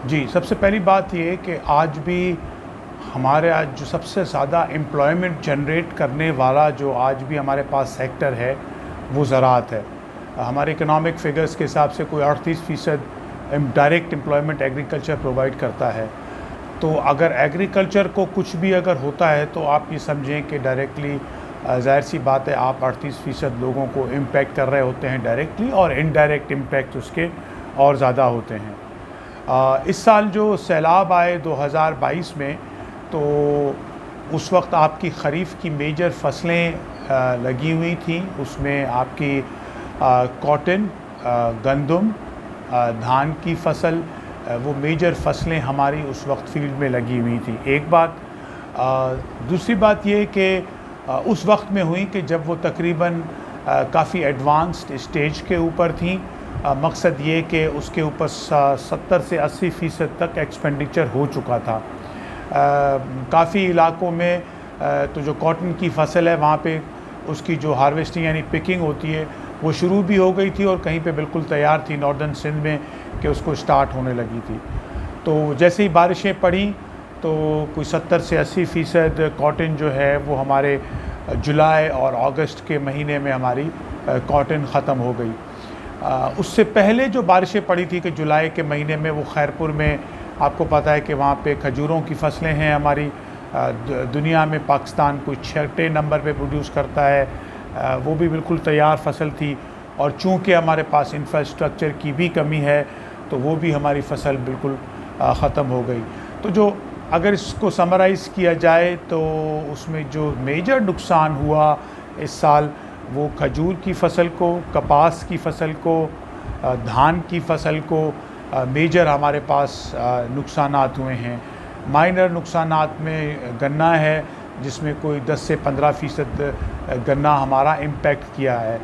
जी, सबसे पहली बात ये कि आज भी हमारे आज जो सबसे ज़्यादा एम्प्लॉयमेंट जनरेट करने वाला जो आज भी हमारे पास सेक्टर है, वो ज़राअत है। हमारे इकोनॉमिक फिगर्स के हिसाब से कोई 38% डायरेक्ट एम्प्लॉयमेंट एग्रीकल्चर प्रोवाइड करता है। तो अगर एग्रीकल्चर को कुछ भी अगर होता है तो आप ये समझें कि डायरेक्टली ज़ाहिर सी बात है आप 38% लोगों को इम्पैक्ट कर रहे होते हैं डायरेक्टली, और इनडायरेक्ट इम्पैक्ट उसके और ज़्यादा होते हैं। इस साल जो सैलाब आए 2022 में, तो उस वक्त आपकी ख़रीफ़ की मेजर फसलें लगी हुई थी। उसमें आपकी कॉटन, गंदम, धान की फसल, वो मेजर फसलें हमारी उस वक्त फील्ड में लगी हुई थी। एक बात। दूसरी बात ये कि उस वक्त में हुई कि जब वो तकरीबन काफ़ी एडवांस्ड स्टेज के ऊपर थी। मकसद ये कि उसके ऊपर 70 से 80% तक एक्सपेंडिचर हो चुका था। काफ़ी इलाकों में तो जो कॉटन की फसल है वहाँ पे उसकी जो हार्वेस्टिंग यानी पिकिंग होती है वो शुरू भी हो गई थी, और कहीं पे बिल्कुल तैयार थी नॉर्दर्न सिंध में कि उसको स्टार्ट होने लगी थी। तो जैसे ही बारिशें पड़ी तो कोई 70 से 80% कॉटन जो है वो हमारे जुलाई और अगस्त के महीने में हमारी कॉटन ख़त्म हो गई। उससे पहले जो बारिशें पड़ी थी कि जुलाई के महीने में, वो खैरपुर में आपको पता है कि वहाँ पे खजूरों की फसलें हैं हमारी। दुनिया में पाकिस्तान कोई 6ठे नंबर पे प्रोड्यूस करता है। वो भी बिल्कुल तैयार फसल थी, और चूँकि हमारे पास इंफ्रास्ट्रक्चर की भी कमी है तो वो भी हमारी फसल बिल्कुल ख़त्म हो गई। तो जो अगर इसको समराइज़ किया जाए तो उसमें जो मेजर नुकसान हुआ इस साल, वो खजूर की फसल को, कपास की फसल को, धान की फसल को मेजर हमारे पास नुकसानात हुए हैं। माइनर नुकसानात में गन्ना है, जिसमें कोई 10 से 15% गन्ना हमारा इम्पैक्ट किया है।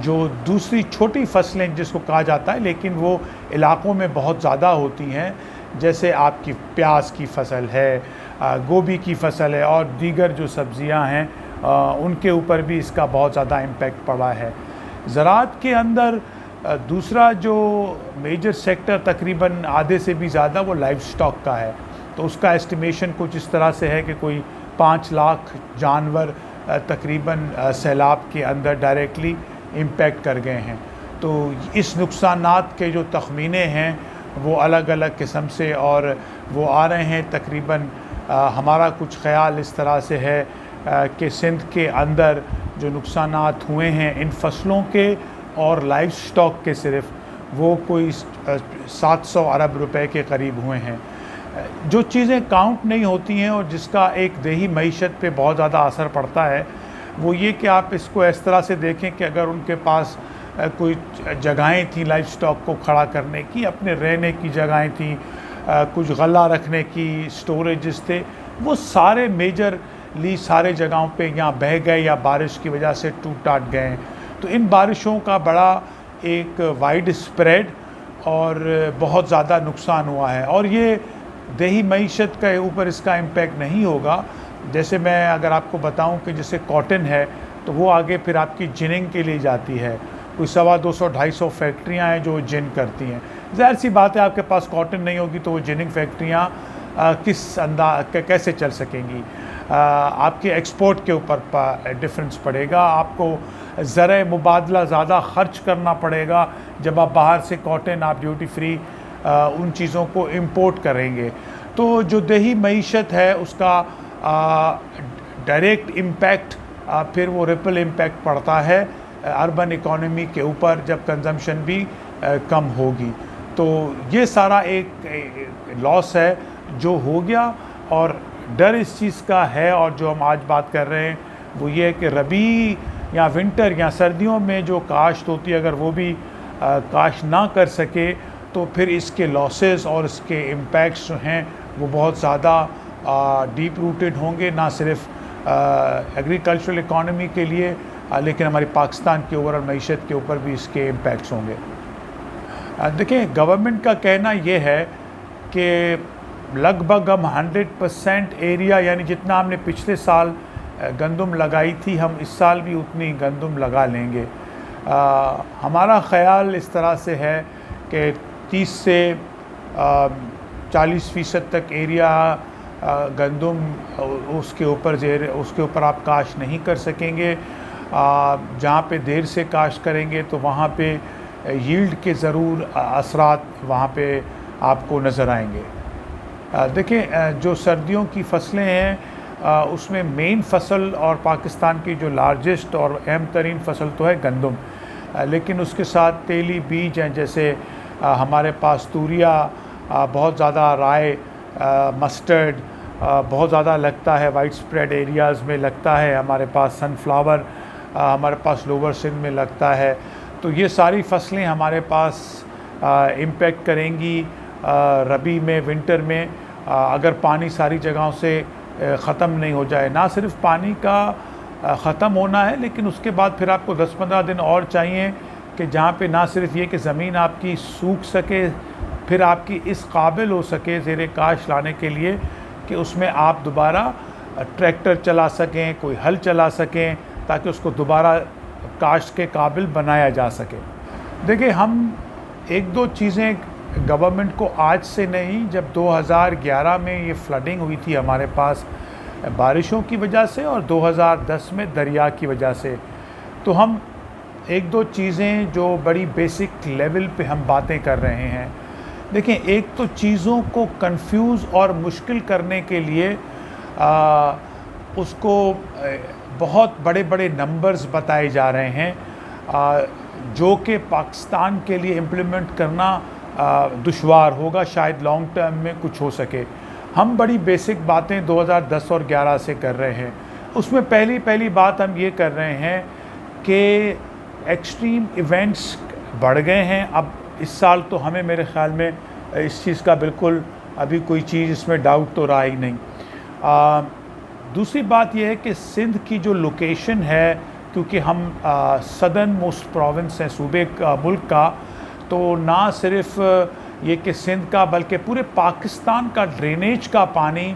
जो दूसरी छोटी फसलें जिसको कहा जाता है, लेकिन वो इलाक़ों में बहुत ज़्यादा होती हैं, जैसे आपकी प्याज की फसल है, गोभी की फसल है, और दीगर जो सब्ज़ियां हैं उनके ऊपर भी इसका बहुत ज़्यादा इम्पैक्ट पड़ा है। ज़राअत के अंदर दूसरा जो मेजर सेक्टर तकरीबन आधे से भी ज़्यादा वो लाइव स्टॉक का है। तो उसका एस्टिमेशन कुछ इस तरह से है कि कोई 5 लाख जानवर तकरीबन सैलाब के अंदर डायरेक्टली इम्पैक्ट कर गए हैं। तो इस नुकसानात के जो तखमीने हैं वो अलग अलग किस्म से और वो आ रहे हैं। तकरीबन हमारा कुछ ख़याल इस तरह से है कि सिंध के अंदर जो नुकसानात हुए हैं इन फसलों के और लाइव स्टॉक के, सिर्फ वो कोई 700 अरब रुपए के करीब हुए हैं। जो चीज़ें काउंट नहीं होती हैं और जिसका एक देही मईशत पे बहुत ज़्यादा असर पड़ता है, वो ये कि आप इसको इस तरह से देखें कि अगर उनके पास कोई जगहें थी लाइव स्टॉक को खड़ा करने की, अपने रहने की जगहें थी, कुछ गला रखने की स्टोरेजेस थे, वो सारे मेजरली सारे जगहों पे या बह गए या बारिश की वजह से टूट टाट गए। तो इन बारिशों का बड़ा एक वाइड स्प्रेड और बहुत ज़्यादा नुकसान हुआ है। और ये देही मईशत के ऊपर इसका इम्पैक्ट नहीं होगा। जैसे मैं अगर आपको बताऊं कि जैसे कॉटन है तो वो आगे फिर आपकी जिनिंग के लिए जाती है। कोई 250-250 फैक्ट्रियां हैं जो जिन करती हैं। ज़ाहिर सी बात है आपके पास कॉटन नहीं होगी तो वो जिनिंग फैक्ट्रियां कैसे चल सकेंगी। आपके एक्सपोर्ट के ऊपर डिफरेंस पड़ेगा। आपको ज़र मुबादला ज़्यादा ख़र्च करना पड़ेगा जब आप बाहर से कॉटन आप ड्यूटी फ्री उन चीज़ों को इंपोर्ट करेंगे। तो जो देही मईशत है उसका डायरेक्ट इम्पैक्ट फिर वो रिपल इम्पैक्ट पड़ता है अर्बन इकोनॉमी के ऊपर जब कंजम्पशन भी कम होगी। तो ये सारा एक लॉस है जो हो गया। और डर इस चीज़ का है, और जो हम आज बात कर रहे हैं वो ये है कि रबी या विंटर या सर्दियों में जो काश्त होती है अगर वो भी काश्त ना कर सके तो फिर इसके लॉसेस और इसके इम्पैक्ट्स जो हैं वो बहुत ज़्यादा डीप रूटेड होंगे, ना सिर्फ एग्रीकल्चरल इकॉनमी के लिए लेकिन हमारी पाकिस्तान की ओवरऑल मईशत के ऊपर भी इसके इम्पैक्ट्स होंगे। देखिए, गवर्नमेंट का कहना ये है कि लगभग हम 100% एरिया, यानी जितना हमने पिछले साल गंदम लगाई थी हम इस साल भी उतनी गंदम लगा लेंगे। हमारा ख़याल इस तरह से है कि 30 से 40% तक एरिया गंदम उसके ऊपर आप काश्त नहीं कर सकेंगे। जहाँ पे देर से काश्त करेंगे तो वहाँ पे यील्ड के ज़रूर असरात वहाँ पे आपको नज़र आएंगे। देखें, जो सर्दियों की फसलें हैं उसमें मेन फसल और पाकिस्तान की जो लार्जेस्ट और अहम तरीन फसल तो है गंदम, लेकिन उसके साथ तेली बीज हैं, जैसे हमारे पास तूरिया बहुत ज़्यादा, राय, मस्टर्ड बहुत ज़्यादा लगता है, वाइड स्प्रेड एरियाज़ में लगता है, हमारे पास सनफ्लावर हमारे पास लोअर सिंध में लगता है। तो ये सारी फसलें हमारे पास इम्पेक्ट करेंगी रबी में, विंटर में, अगर पानी सारी जगहों से ख़त्म नहीं हो जाए। ना सिर्फ पानी का ख़त्म होना है, लेकिन उसके बाद फिर आपको 10-15 दिन और चाहिए कि जहाँ पे ना सिर्फ ये कि ज़मीन आपकी सूख सके, फिर आपकी इस काबिल हो सके ज़ेरे काश लाने के लिए कि उसमें आप दोबारा ट्रैक्टर चला सकें, कोई हल चला सकें, ताकि उसको दोबारा काश्त के काबिल बनाया जा सके। देखिए, हम एक दो चीज़ें गवर्नमेंट को आज से नहीं, जब 2011 में ये फ्लडिंग हुई थी हमारे पास बारिशों की वजह से और 2010 में दरिया की वजह से, तो हम एक दो चीज़ें जो बड़ी बेसिक लेवल पे हम बातें कर रहे हैं। देखिए, एक तो चीज़ों को कंफ्यूज और मुश्किल करने के लिए उसको बहुत बड़े बड़े नंबर्स बताए जा रहे हैं, जो कि पाकिस्तान के लिए इम्प्लीमेंट करना दुश्वार होगा, शायद लॉन्ग टर्म में कुछ हो सके। हम बड़ी बेसिक बातें 2010 और 11 से कर रहे हैं। उसमें पहली बात हम ये कर रहे हैं कि एक्सट्रीम इवेंट्स बढ़ गए हैं। अब इस साल तो हमें, मेरे ख़्याल में इस चीज़ का बिल्कुल अभी कोई चीज़ इसमें डाउट तो रहा ही नहीं। दूसरी बात यह है कि सिंध की जो लोकेशन है, क्योंकि हम सदर्न मोस्ट प्रोविंस हैं सूबे का, मुल्क का, तो ना सिर्फ ये कि सिंध का बल्कि पूरे पाकिस्तान का ड्रेनेज का पानी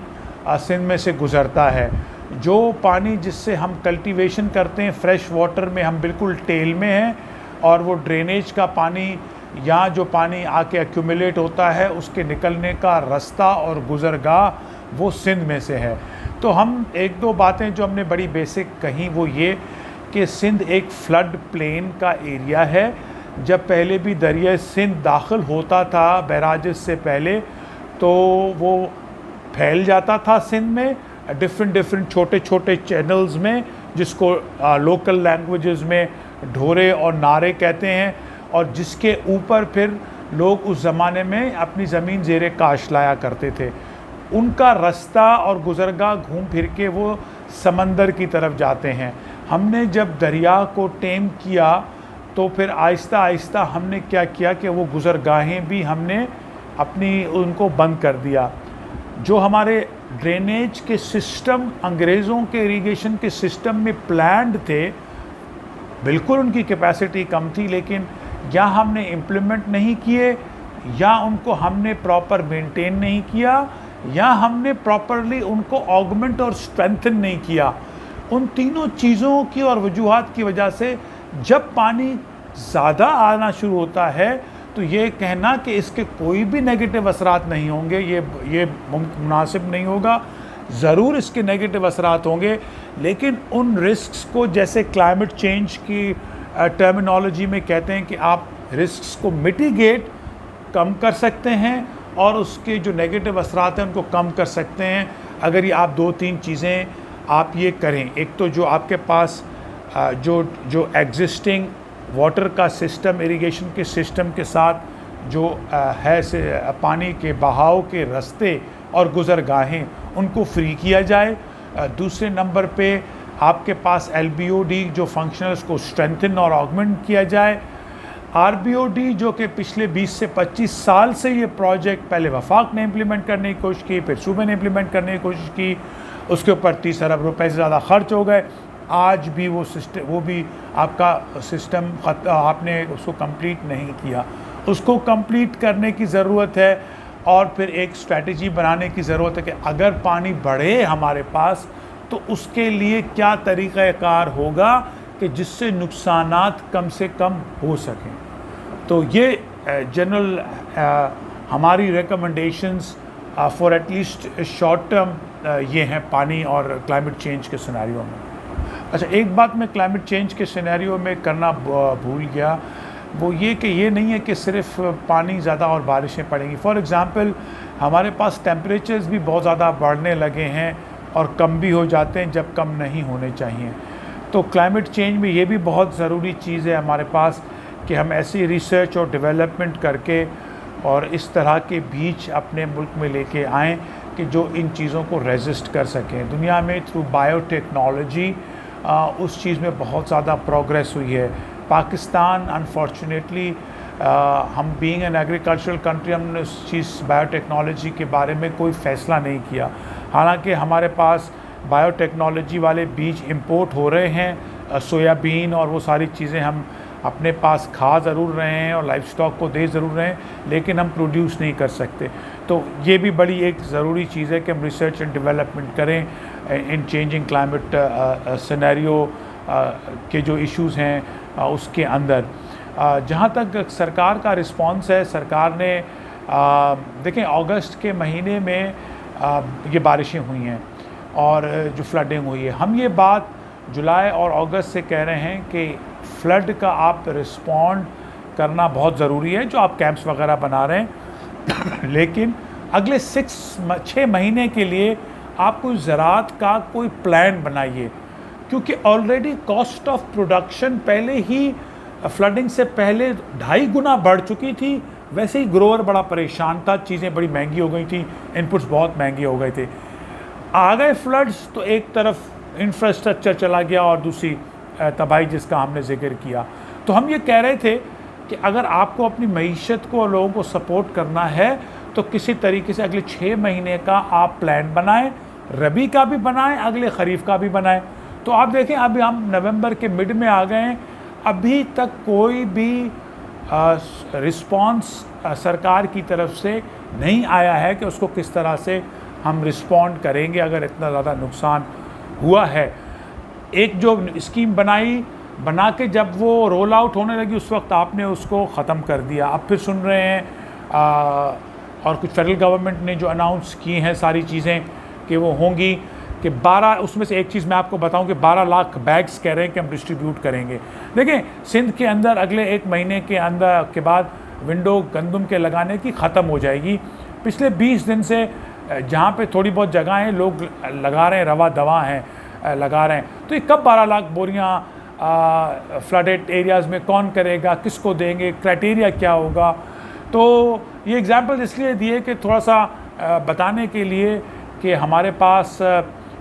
सिंध में से गुज़रता है। जो पानी जिससे हम कल्टीवेशन करते हैं फ्रेश वाटर में, हम बिल्कुल टेल में हैं, और वो ड्रेनेज का पानी या जो पानी आके एक्यूमुलेट होता है उसके निकलने का रास्ता और गुज़रगाह वो सिंध में से है। तो हम एक दो बातें जो हमने बड़ी बेसिक कहीं वो ये कि सिंध एक फ्लड प्लेन का एरिया है। जब पहले भी दरिया सिंध दाखिल होता था बैराजेस से पहले, तो वो फैल जाता था सिंध में डिफरेंट छोटे छोटे चैनल्स में, जिसको लोकल लैंग्वेजेस में ढोरे और नारे कहते हैं, और जिसके ऊपर फिर लोग उस ज़माने में अपनी ज़मीन ज़ेरे काश लाया करते थे। उनका रास्ता और गुज़रगाह घूम फिर के वो समंदर की तरफ जाते हैं। हमने जब दरिया को टेम किया तो फिर आहिस्ता आहिस्ता हमने क्या किया कि वो गुज़रगाहें भी हमने अपनी उनको बंद कर दिया। जो हमारे ड्रेनेज के सिस्टम अंग्रेज़ों के इरिगेशन के सिस्टम में प्लान्ड थे, बिल्कुल उनकी कैपेसिटी कम थी, लेकिन या हमने इम्प्लीमेंट नहीं किए, या उनको हमने प्रॉपर मेंटेन नहीं किया, या हमने प्रॉपरली उनको ऑगमेंट और स्ट्रेंथन नहीं किया। उन तीनों चीज़ों की और वजूहात की वजह से जब पानी ज़्यादा आना शुरू होता है तो ये कहना कि इसके कोई भी नेगेटिव असरात नहीं होंगे, ये मुनासिब नहीं होगा। ज़रूर इसके नेगेटिव असरात होंगे, लेकिन उन रिस्क्स को, जैसे क्लाइमेट चेंज की टर्मिनोलॉजी में कहते हैं कि आप रिस्क्स को मिटिगेट कम कर सकते हैं और उसके जो नेगेटिव असरात हैं उनको कम कर सकते हैं, अगर ये आप दो तीन चीज़ें आप ये करें। एक तो जो आपके पास जो एग्जिस्टिंग वाटर का सिस्टम, इरिगेशन के सिस्टम के साथ जो है पानी के बहाव के रास्ते और गुज़रगाहें, उनको फ्री किया जाए। दूसरे नंबर पे आपके पास LBOD जो फंक्शन है उसको स्ट्रेंथन और ऑगमेंट किया जाए। RBOD जो कि पिछले 20 से 25 साल से ये प्रोजेक्ट पहले वफाक ने इम्प्लीमेंट करने की कोशिश की, फिर सूबे ने इम्प्लीमेंट करने की कोशिश की, उसके ऊपर 30 अरब रुपए से ज़्यादा खर्च हो गए। आज भी वो सिस्टम, वो भी आपका सिस्टम आपने उसको कंप्लीट नहीं किया। उसको कंप्लीट करने की ज़रूरत है, और फिर एक स्ट्रेटजी बनाने की ज़रूरत है कि अगर पानी बढ़े हमारे पास तो उसके लिए क्या तरीक़ाकार होगा कि जिससे नुकसानात कम से कम हो सकें। तो ये जनरल हमारी recommendations for at least short term ये हैं पानी और क्लाइमेट चेंज के सिनेरियो में। अच्छा, एक बात मैं क्लाइमेट चेंज के सिनेरियो में करना भूल गया, वो ये कि ये नहीं है कि सिर्फ पानी ज़्यादा और बारिशें पड़ेंगी। फॉर एग्ज़ाम्पल हमारे पास टेम्परेचर्स भी बहुत ज़्यादा बढ़ने लगे हैं और कम भी हो जाते हैं जब कम नहीं होने चाहिए। तो क्लाइमेट चेंज में ये भी बहुत ज़रूरी चीज़ है हमारे पास कि हम ऐसी रिसर्च और डेवलपमेंट करके और इस तरह के बीज अपने मुल्क में लेके आएँ कि जो इन चीज़ों को रेजिस्ट कर सकें। दुनिया में थ्रू बायोटेक्नोलॉजी उस चीज़ में बहुत ज़्यादा प्रोग्रेस हुई है। पाकिस्तान अनफॉर्चुनेटली हम बीइंग एन एग्रीकल्चरल कंट्री, हमने उस चीज़ बायोटेक्नोलॉजी के बारे में कोई फ़ैसला नहीं किया। हालांकि हमारे पास बायोटेक्नोलॉजी वाले बीज इंपोर्ट हो रहे हैं, सोयाबीन और वो सारी चीज़ें हम अपने पास खा ज़रूर रहे हैं और लाइफ स्टॉक को दे ज़रूर रहे हैं, लेकिन हम प्रोड्यूस नहीं कर सकते। तो ये भी बड़ी एक ज़रूरी चीज़ है कि हम रिसर्च एंड डेवलपमेंट करें इन चेंजिंग क्लाइमेट सिनेरियो के जो इश्यूज़ हैं उसके अंदर। जहाँ तक सरकार का रिस्पांस है, सरकार ने देखें अगस्त के महीने में ये बारिशें हुई हैं और जो फ्लडिंग हुई है, हम ये बात जुलाई और अगस्त से कह रहे हैं कि फ्लड का आप रिस्पॉन्ड करना बहुत ज़रूरी है, जो आप कैंप्स वगैरह बना रहे हैं लेकिन अगले 6 महीने के लिए आप कोई ज़राअत का कोई प्लान बनाइए, क्योंकि ऑलरेडी कॉस्ट ऑफ प्रोडक्शन पहले ही फ्लडिंग से पहले 2.5 गुना बढ़ चुकी थी। वैसे ही ग्रोअर बड़ा परेशान था, चीज़ें बड़ी महंगी हो गई थी, इनपुट्स बहुत महंगे हो गए थे। आ गए फ्लड्स तो एक तरफ इंफ्रास्ट्रक्चर चला गया और दूसरी तबाही जिसका हमने जिक्र किया। तो हम ये कह रहे थे कि अगर आपको अपनी मईशत को और लोगों को सपोर्ट करना है तो किसी तरीके से अगले 6 महीने का आप प्लान बनाएं, रबी का भी बनाएं, अगले खरीफ का भी बनाएं। तो आप देखें अभी हम नवंबर के मिड में आ गए हैं, अभी तक कोई भी रिस्पांस सरकार की तरफ से नहीं आया है कि उसको किस तरह से हम रिस्पॉन्ड करेंगे अगर इतना ज़्यादा नुकसान हुआ है। एक जो स्कीम बना के जब वो रोल आउट होने लगी उस वक्त आपने उसको ख़त्म कर दिया। अब फिर सुन रहे हैं और कुछ फेडरल गवर्नमेंट ने जो अनाउंस की हैं सारी चीज़ें कि वो होंगी कि 12, उसमें से एक चीज़ मैं आपको बताऊं कि 12 लाख बैग्स कह रहे हैं कि हम डिस्ट्रीब्यूट करेंगे। देखें सिंध के अंदर अगले 1 महीने के अंदर के बाद विंडो गंदम के लगाने की ख़त्म हो जाएगी। पिछले 20 दिन से जहाँ पे थोड़ी बहुत जगहें लोग लगा रहे हैं, रवा दवा हैं लगा रहे हैं, तो ये कब 12 लाख बोरियाँ फ्लडेड एरियाज़ में कौन करेगा, किसको देंगे, क्राइटेरिया क्या होगा। तो ये एग्जांपल इसलिए दिए कि थोड़ा सा बताने के लिए कि हमारे पास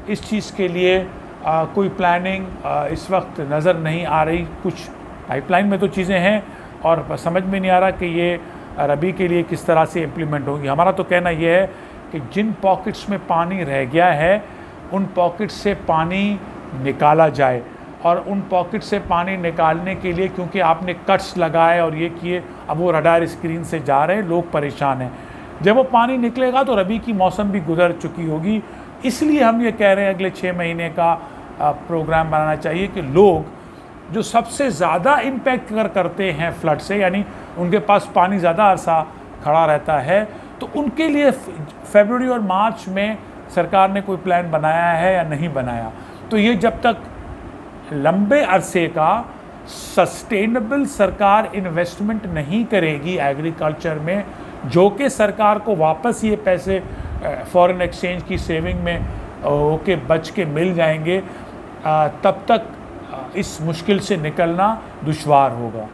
इस चीज़ के लिए कोई प्लानिंग इस वक्त नज़र नहीं आ रही। कुछ पाइपलाइन में तो चीज़ें हैं और समझ में नहीं आ रहा कि ये रबी के लिए किस तरह से इम्प्लीमेंट होगी। हमारा तो कहना ये है कि जिन पॉकेट्स में पानी रह गया है उन पॉकेट्स से पानी निकाला जाए, और उन पॉकेट से पानी निकालने के लिए क्योंकि आपने कट्स लगाए और ये किए, अब वो रडार स्क्रीन से जा रहे हैं, लोग परेशान हैं। जब वो पानी निकलेगा तो रबी की मौसम भी गुजर चुकी होगी। इसलिए हम ये कह रहे हैं अगले 6 महीने का प्रोग्राम बनाना चाहिए कि लोग जो सबसे ज़्यादा इम्पैक्ट करते हैं फ्लड से, यानी उनके पास पानी ज़्यादा अरसा खड़ा रहता है, तो उनके लिए फरवरी और मार्च में सरकार ने कोई प्लान बनाया है या नहीं बनाया। तो ये जब तक लंबे अरसे का सस्टेनेबल सरकार इन्वेस्टमेंट नहीं करेगी एग्रीकल्चर में, जो कि सरकार को वापस ये पैसे फॉरेन एक्सचेंज की सेविंग में होके बच के मिल जाएंगे, तब तक इस मुश्किल से निकलना दुश्वार होगा।